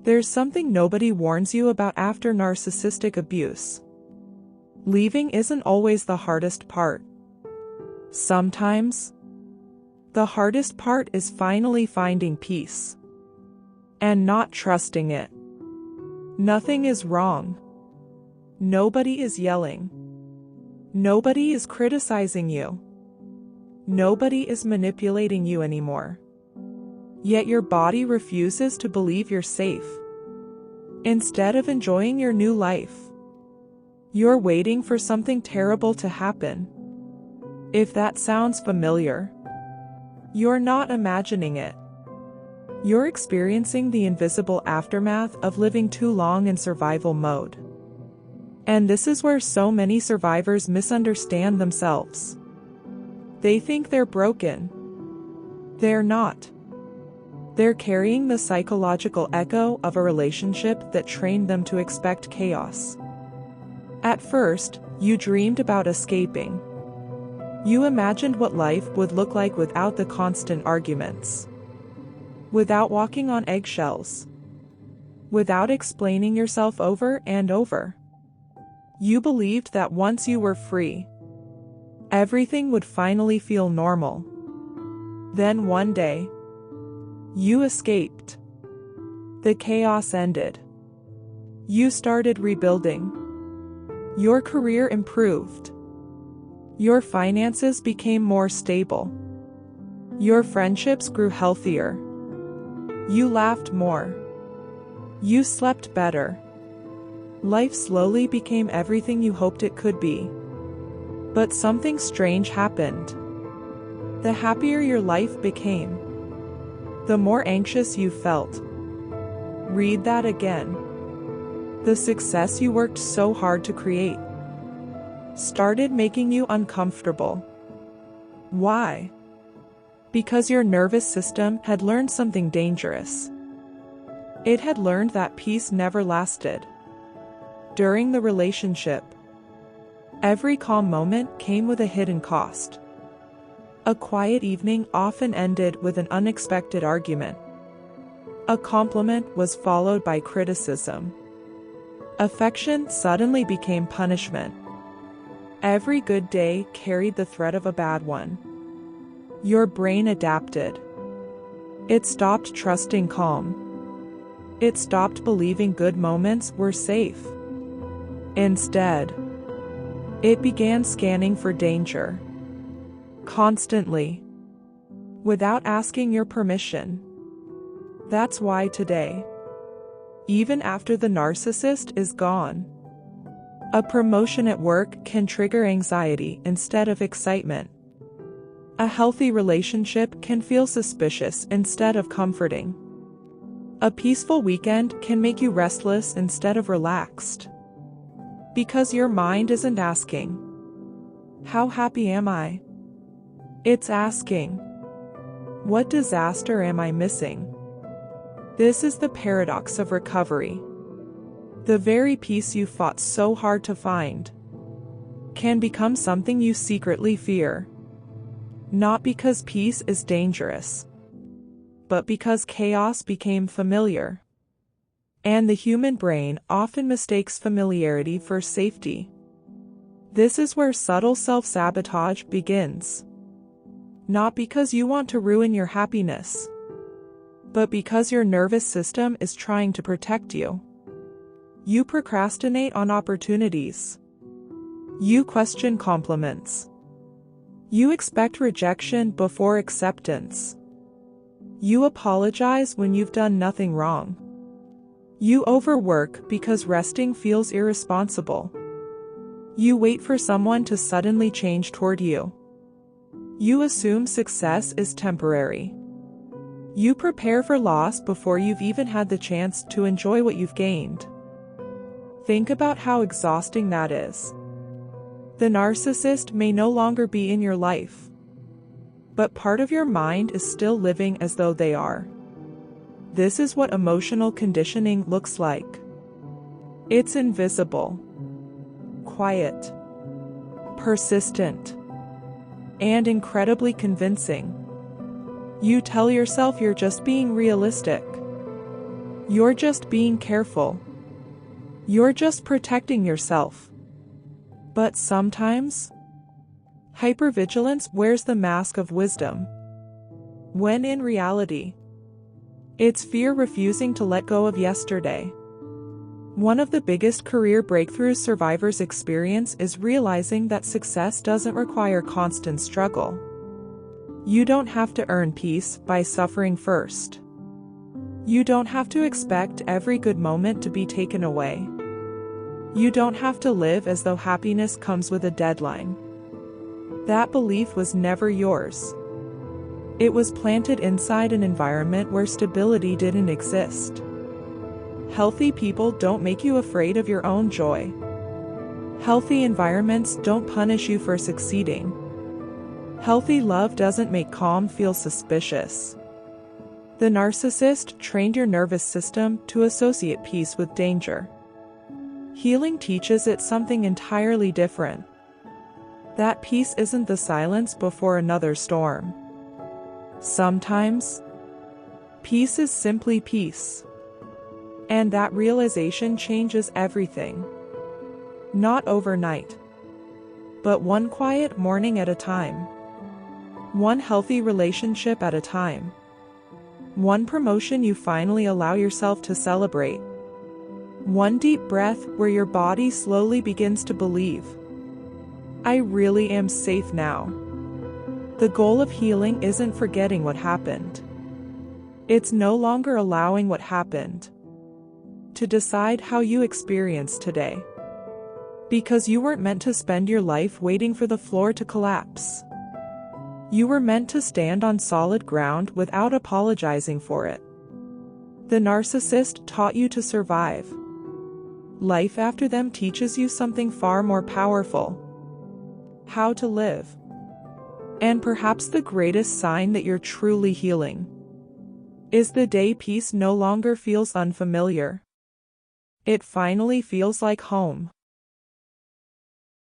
There's something nobody warns you about after narcissistic abuse. Leaving isn't always the hardest part. Sometimes, the hardest part is finally finding peace and not trusting it. Nothing is wrong. Nobody is yelling. Nobody is criticizing you. Nobody is manipulating you anymore. Yet your body refuses to believe you're safe. Instead of enjoying your new life, you're waiting for something terrible to happen. If that sounds familiar, you're not imagining it. You're experiencing the invisible aftermath of living too long in survival mode. And this is where so many survivors misunderstand themselves. They think they're broken. They're not. They're carrying the psychological echo of a relationship that trained them to expect chaos. At first, you dreamed about escaping. You imagined what life would look like without the constant arguments. Without walking on eggshells. Without explaining yourself over and over. You believed that once you were free, everything would finally feel normal. Then one day, you escaped. The chaos ended. You started rebuilding. Your career improved. Your finances became more stable. Your friendships grew healthier. You laughed more. You slept better. Life slowly became everything you hoped it could be. But something strange happened. The happier your life became, the more anxious you felt. Read that again. The success you worked so hard to create started making you uncomfortable. Why? Because your nervous system had learned something dangerous. It had learned that peace never lasted. During the relationship, every calm moment came with a hidden cost. A quiet evening often ended with an unexpected argument. A compliment was followed by criticism. Affection suddenly became punishment. Every good day carried the threat of a bad one. Your brain adapted. It stopped trusting calm. It stopped believing good moments were safe. Instead, it began scanning for danger. Constantly. Without asking your permission. That's why today, even after the narcissist is gone, a promotion at work can trigger anxiety instead of excitement. A healthy relationship can feel suspicious instead of comforting. A peaceful weekend can make you restless instead of relaxed. Because your mind isn't asking, "How happy am I?" It's asking, "What disaster am I missing?" This is the paradox of recovery. The very peace you fought so hard to find can become something you secretly fear. Not because peace is dangerous, but because chaos became familiar. And the human brain often mistakes familiarity for safety. This is where subtle self-sabotage begins. Not because you want to ruin your happiness, but because your nervous system is trying to protect you. You procrastinate on opportunities. You question compliments. You expect rejection before acceptance. You apologize when you've done nothing wrong. You overwork because resting feels irresponsible. You wait for someone to suddenly change toward you. You assume success is temporary. You prepare for loss before you've even had the chance to enjoy what you've gained. Think about how exhausting that is. The narcissist may no longer be in your life, but part of your mind is still living as though they are. This is what emotional conditioning looks like. It's invisible, quiet, persistent, and incredibly convincing. You tell yourself you're just being realistic. You're just being careful. You're just protecting yourself. But sometimes, hypervigilance wears the mask of wisdom, when in reality, it's fear refusing to let go of yesterday. One of the biggest career breakthroughs survivors experience is realizing that success doesn't require constant struggle. You don't have to earn peace by suffering first. You don't have to expect every good moment to be taken away. You don't have to live as though happiness comes with a deadline. That belief was never yours. It was planted inside an environment where stability didn't exist. Healthy people don't make you afraid of your own joy. Healthy environments don't punish you for succeeding. Healthy love doesn't make calm feel suspicious. The narcissist trained your nervous system to associate peace with danger. Healing teaches it something entirely different. That peace isn't the silence before another storm. Sometimes, peace is simply peace. And that realization changes everything. Not overnight, but one quiet morning at a time. One healthy relationship at a time. One promotion you finally allow yourself to celebrate. One deep breath where your body slowly begins to believe, I really am safe now. The goal of healing isn't forgetting what happened. It's no longer allowing what happened to decide how you experience today. Because you weren't meant to spend your life waiting for the floor to collapse. You were meant to stand on solid ground without apologizing for it. The narcissist taught you to survive. Life after them teaches you something far more powerful. How to live. And perhaps the greatest sign that you're truly healing is the day peace no longer feels unfamiliar. It finally feels like home.